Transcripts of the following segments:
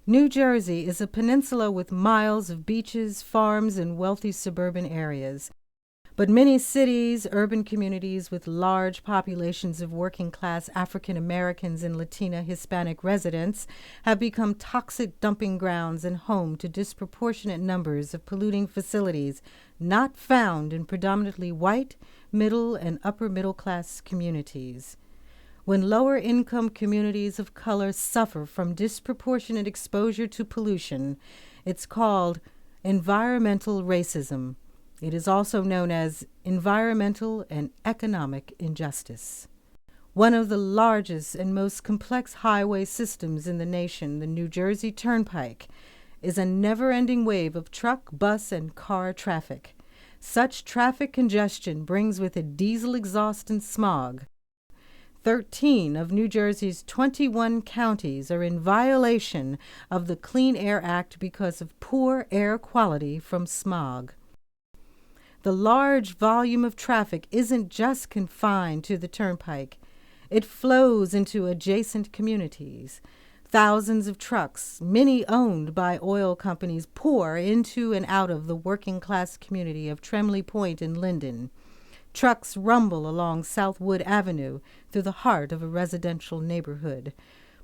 New Jersey is a peninsula with miles of beaches, farms, and wealthy suburban areas. But many cities, urban communities with large populations of working-class African Americans and Latina Hispanic residents have become toxic dumping grounds and home to disproportionate numbers of polluting facilities not found in predominantly white, middle, and upper middle-class communities. When lower-income communities of color suffer from disproportionate exposure to pollution, it's called environmental racism. It is also known as environmental and economic injustice. One of the largest and most complex highway systems in the nation, the New Jersey Turnpike, is a never-ending wave of truck, bus, and car traffic. Such traffic congestion brings with it diesel exhaust and smog. 13 of New Jersey's 21 counties are in violation of the Clean Air Act because of poor air quality from smog. The large volume of traffic isn't just confined to the turnpike. It flows into adjacent communities. Thousands of trucks, many owned by oil companies, pour into and out of the working-class community of Tremley Point and Linden. Trucks rumble along Southwood Avenue through the heart of a residential neighborhood.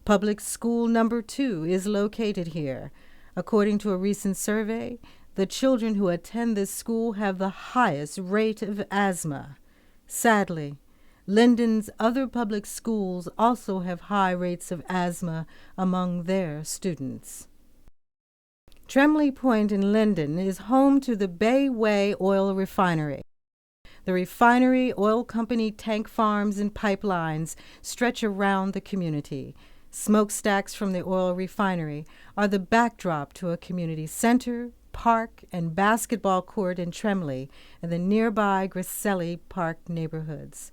Public School Number 2 is located here. According to a recent survey, the children who attend this school have the highest rate of asthma. Sadly, Linden's other public schools also have high rates of asthma among their students. Tremley Point in Linden is home to the Bayway Oil Refinery. The refinery, oil company, tank farms, and pipelines stretch around the community. Smokestacks from the oil refinery are the backdrop to a community center, park, and basketball court in Tremley and the nearby Griselli Park neighborhoods.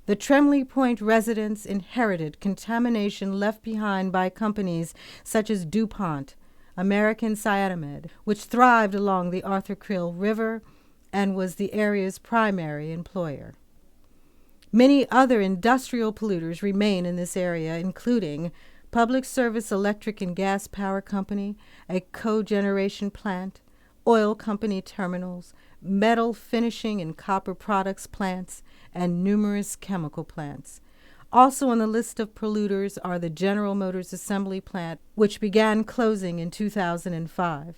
The Tremley Point residents inherited contamination left behind by companies such as DuPont, American Cyanomed, which thrived along the Arthur Creel River and was the area's primary employer. Many other industrial polluters remain in this area, including Public Service Electric and Gas Power Company, a cogeneration plant, oil company terminals, metal finishing and copper products plants, and numerous chemical plants. Also on the list of polluters are the General Motors Assembly Plant, which began closing in 2005.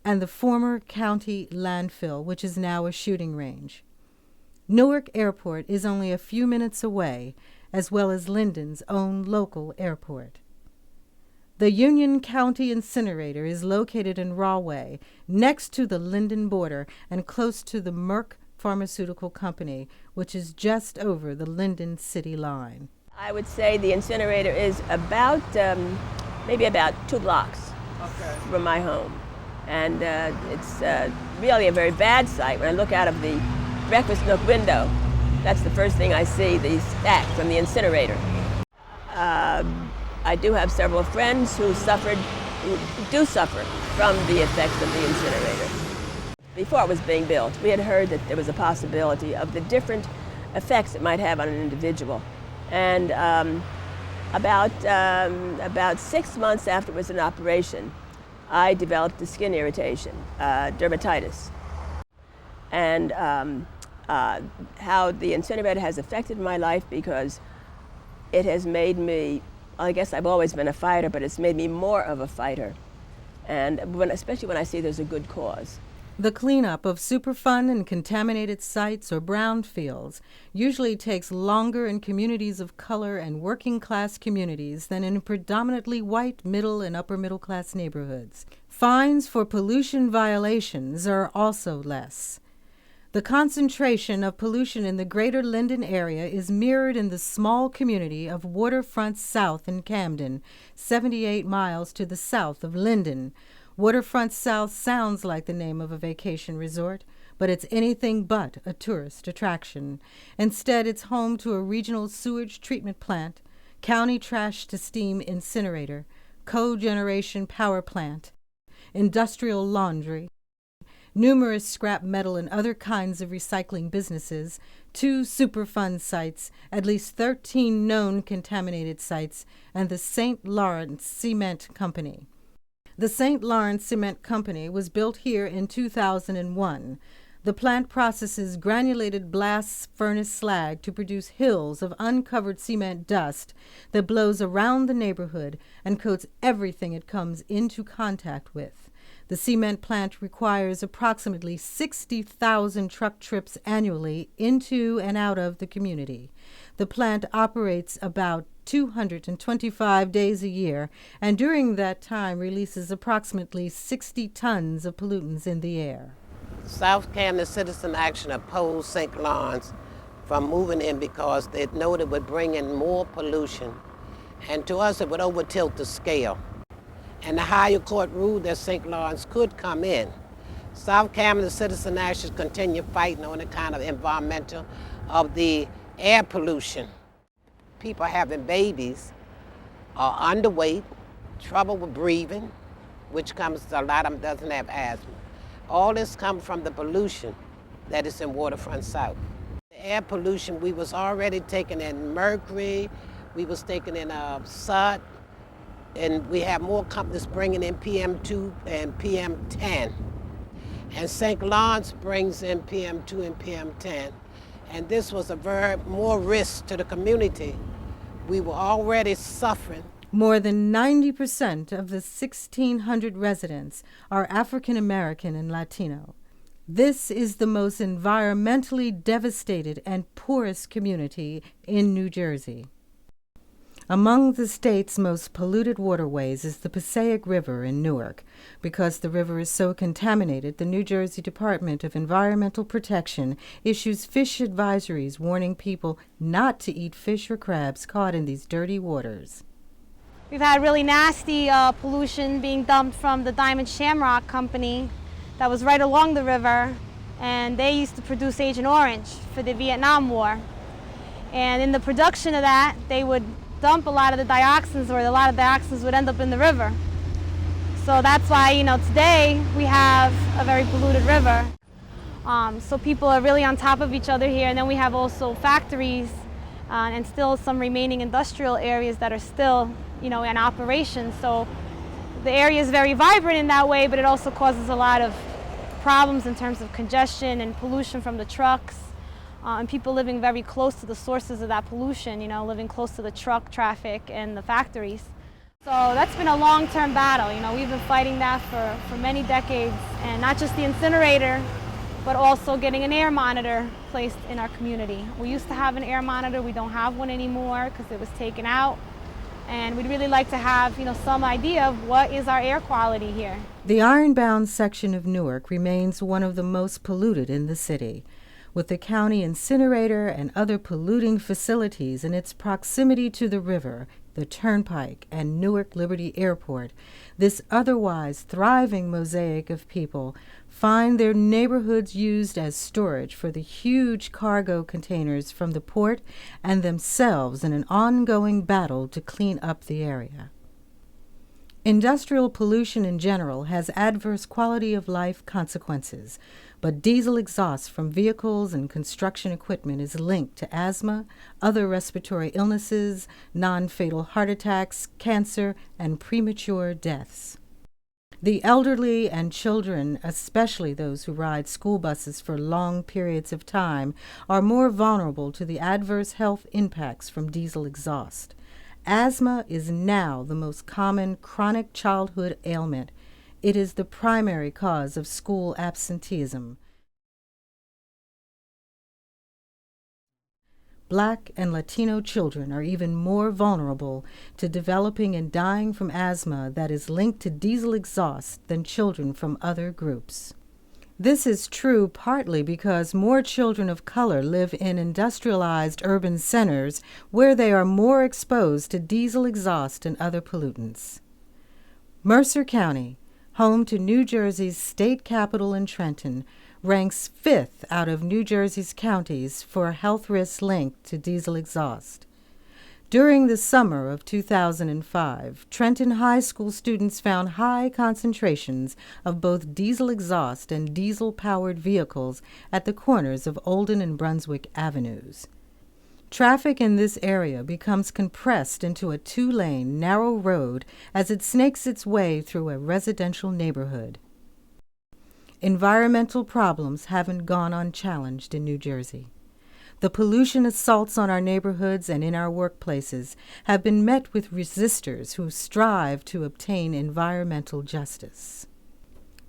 And the former county landfill, which is now a shooting range. Newark Airport is only a few minutes away, as well as Linden's own local airport. The Union County Incinerator is located in Rahway, next to the Linden border and close to the Merck Pharmaceutical Company, which is just over the Linden city line. I would say the incinerator is about, maybe about 2 blocks from my home. And it's really a very bad sight. When I look out of the breakfast nook window, that's the first thing I see, the stack from the incinerator. I do have several friends who do suffer from the effects of the incinerator. Before it was being built, we had heard that there was a possibility of the different effects it might have on an individual. And about 6 months after it was in operation, I developed a skin irritation, dermatitis. And how the incinerator has affected my life, because it has made me, I guess I've always been a fighter, but it's made me more of a fighter. And especially when I see there's a good cause. The cleanup of Superfund and contaminated sites or brownfields usually takes longer in communities of color and working-class communities than in predominantly white, middle, and upper-middle-class neighborhoods. Fines for pollution violations are also less. The concentration of pollution in the greater Linden area is mirrored in the small community of Waterfront South in Camden, 78 miles to the south of Linden. Waterfront South sounds like the name of a vacation resort, but it's anything but a tourist attraction. Instead, it's home to a regional sewage treatment plant, county trash-to-steam incinerator, cogeneration power plant, industrial laundry, numerous scrap metal and other kinds of recycling businesses, 2 Superfund sites, at least 13 known contaminated sites, and the St. Lawrence Cement Company. The St. Lawrence Cement Company was built here in 2001. The plant processes granulated blast furnace slag to produce hills of uncovered cement dust that blows around the neighborhood and coats everything it comes into contact with. The cement plant requires approximately 60,000 truck trips annually into and out of the community. The plant operates about 225 days a year, and during that time releases approximately 60 tons of pollutants in the air. South Camden Citizen Action opposed St. Lawrence from moving in because they know it would bring in more pollution, and to us it would overtilt the scale. And the higher court ruled that St. Lawrence could come in. South Camden Citizen Action continue fighting on the kind of environmental of the air pollution. People having babies are underweight, trouble with breathing, which comes to a lot of them doesn't have asthma. All this comes from the pollution that is in Waterfront South. The air pollution, we was already taking in mercury, we was taking in soot, and we have more companies bringing in PM2 and PM10. And St. Lawrence brings in PM2 and PM10. And this was a very more risk to the community. We were already suffering. More than 90% of the 1,600 residents are African American and Latino. This is the most environmentally devastated and poorest community in New Jersey. Among the state's most polluted waterways is the Passaic River in Newark. Because the river is so contaminated, the New Jersey Department of Environmental Protection issues fish advisories warning people not to eat fish or crabs caught in these dirty waters. We've had really nasty pollution being dumped from the Diamond Shamrock Company that was right along the river, and they used to produce Agent Orange for the Vietnam War. And in the production of that, they would dump a lot of the dioxins, or a lot of dioxins would end up in the river. So that's why, today we have a very polluted river. So people are really on top of each other here, and then we have also factories and still some remaining industrial areas that are still, in operation. So the area is very vibrant in that way, but it also causes a lot of problems in terms of congestion and pollution from the trucks. And people living very close to the sources of that pollution, living close to the truck traffic and the factories. So that's been a long-term battle. We've been fighting that for many decades, and not just the incinerator, but also getting an air monitor placed in our community. We used to have an air monitor. We don't have one anymore because it was taken out. And we'd really like to have, some idea of what is our air quality here. The Ironbound section of Newark remains one of the most polluted in the city. With the county incinerator and other polluting facilities in its proximity to the river, the Turnpike, and Newark Liberty Airport, this otherwise thriving mosaic of people find their neighborhoods used as storage for the huge cargo containers from the port and themselves in an ongoing battle to clean up the area. Industrial pollution in general has adverse quality of life consequences, but diesel exhaust from vehicles and construction equipment is linked to asthma, other respiratory illnesses, non-fatal heart attacks, cancer, and premature deaths. The elderly and children, especially those who ride school buses for long periods of time, are more vulnerable to the adverse health impacts from diesel exhaust. Asthma is now the most common chronic childhood ailment. It is the primary cause of school absenteeism. Black and Latino children are even more vulnerable to developing and dying from asthma that is linked to diesel exhaust than children from other groups. This is true partly because more children of color live in industrialized urban centers where they are more exposed to diesel exhaust and other pollutants. Mercer County, home to New Jersey's state capital in Trenton, ranks 5th out of New Jersey's counties for health risks linked to diesel exhaust. During the summer of 2005, Trenton High School students found high concentrations of both diesel exhaust and diesel-powered vehicles at the corners of Olden and Brunswick Avenues. Traffic in this area becomes compressed into a two-lane, narrow road as it snakes its way through a residential neighborhood. Environmental problems haven't gone unchallenged in New Jersey. The pollution assaults on our neighborhoods and in our workplaces have been met with resistors who strive to obtain environmental justice.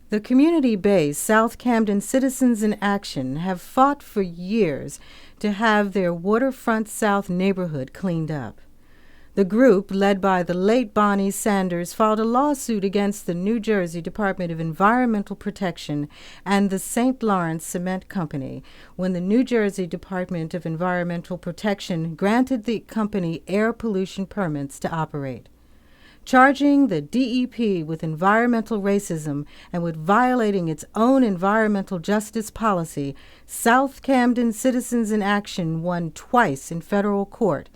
The community-based South Camden Citizens in Action have fought for years to have their Waterfront South neighborhood cleaned up. The group, led by the late Bonnie Sanders, filed a lawsuit against the New Jersey Department of Environmental Protection and the St. Lawrence Cement Company when the New Jersey Department of Environmental Protection granted the company air pollution permits to operate. Charging the DEP with environmental racism and with violating its own environmental justice policy, South Camden Citizens in Action won twice in federal court,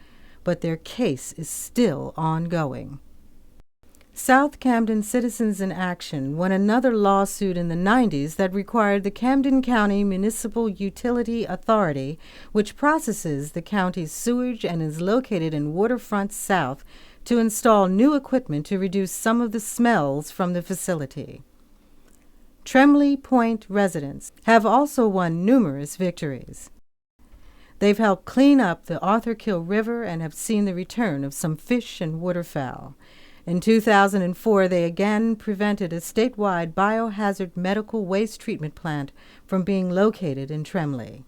but their case is still ongoing. South Camden Citizens in Action won another lawsuit in the 90s that required the Camden County Municipal Utility Authority, which processes the county's sewage and is located in Waterfront South, to install new equipment to reduce some of the smells from the facility. Tremley Point residents have also won numerous victories. They've helped clean up the Arthur-Kill River and have seen the return of some fish and waterfowl. In 2004, they again prevented a statewide biohazard medical waste treatment plant from being located in Tremley.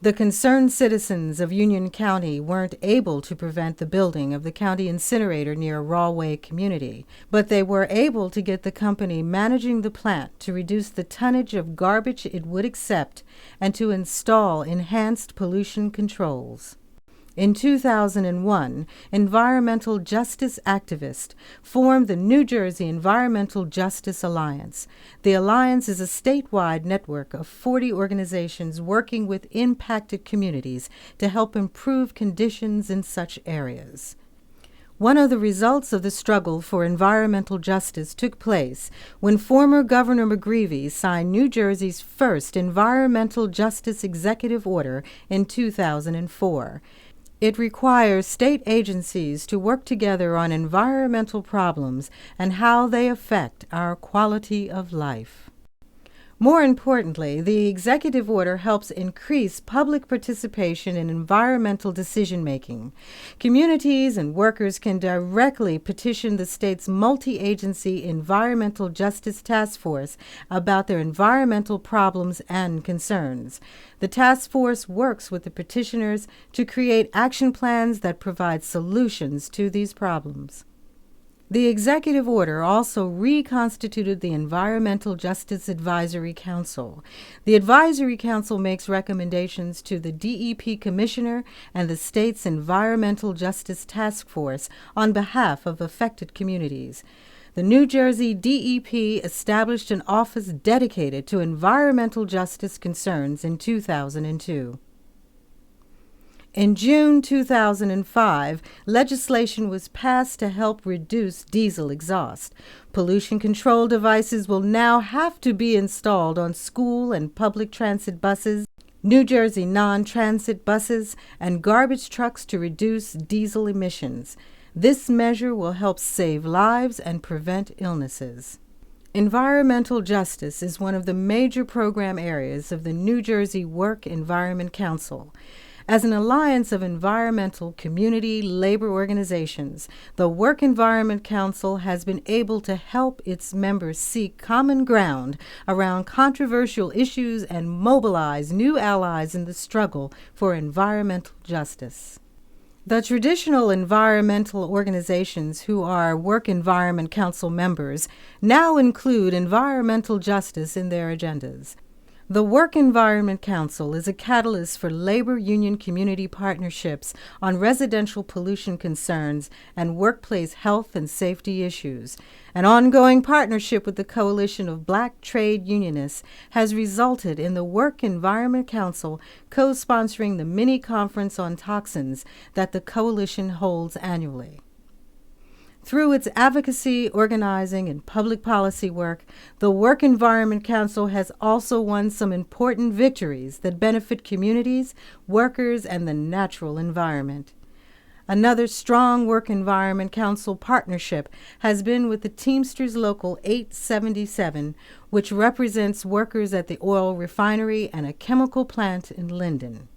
The concerned citizens of Union County weren't able to prevent the building of the county incinerator near Rawway community, but they were able to get the company managing the plant to reduce the tonnage of garbage it would accept and to install enhanced pollution controls. In 2001, environmental justice activists formed the New Jersey Environmental Justice Alliance. The Alliance is a statewide network of 40 organizations working with impacted communities to help improve conditions in such areas. One of the results of the struggle for environmental justice took place when former Governor McGreevey signed New Jersey's first environmental justice executive order in 2004. It requires state agencies to work together on environmental problems and how they affect our quality of life. More importantly, the executive order helps increase public participation in environmental decision-making. Communities and workers can directly petition the state's multi-agency Environmental Justice Task Force about their environmental problems and concerns. The task force works with the petitioners to create action plans that provide solutions to these problems. The executive order also reconstituted the Environmental Justice Advisory Council. The Advisory Council makes recommendations to the DEP Commissioner and the state's Environmental Justice Task Force on behalf of affected communities. The New Jersey DEP established an office dedicated to environmental justice concerns in 2002. In June 2005, legislation was passed to help reduce diesel exhaust. Pollution control devices will now have to be installed on school and public transit buses, New Jersey non-transit buses, and garbage trucks to reduce diesel emissions. This measure will help save lives and prevent illnesses. Environmental justice is one of the major program areas of the New Jersey Work Environment Council. As an alliance of environmental community labor organizations, the Work Environment Council has been able to help its members seek common ground around controversial issues and mobilize new allies in the struggle for environmental justice. The traditional environmental organizations who are Work Environment Council members now include environmental justice in their agendas. The Work Environment Council is a catalyst for labor union community partnerships on residential pollution concerns and workplace health and safety issues. An ongoing partnership with the Coalition of Black Trade Unionists has resulted in the Work Environment Council co-sponsoring the mini-conference on toxins that the coalition holds annually. Through its advocacy, organizing, and public policy work, the Work Environment Council has also won some important victories that benefit communities, workers, and the natural environment. Another strong Work Environment Council partnership has been with the Teamsters Local 877, which represents workers at the oil refinery and a chemical plant in Linden.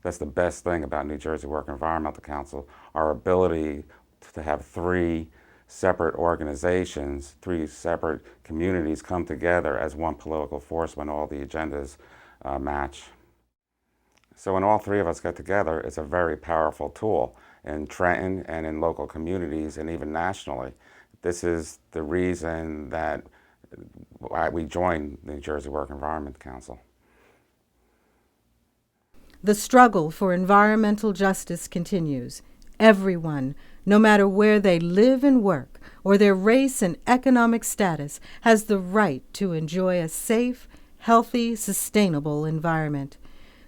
That's the best thing about New Jersey Work Environmental Council, our ability to have three separate organizations, three separate communities come together as one political force when all the agendas match. So when all three of us get together, it's a very powerful tool in Trenton and in local communities and even nationally. This is the reason that we joined the New Jersey Work Environment Council. The struggle for environmental justice continues. Everyone, no matter where they live and work, or their race and economic status, has the right to enjoy a safe, healthy, sustainable environment.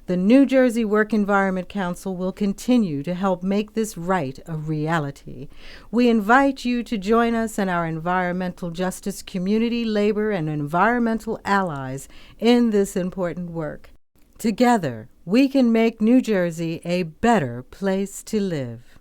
The New Jersey Work Environment Council will continue to help make this right a reality. We invite you to join us and our environmental justice community, labor, and environmental allies in this important work. Together, we can make New Jersey a better place to live.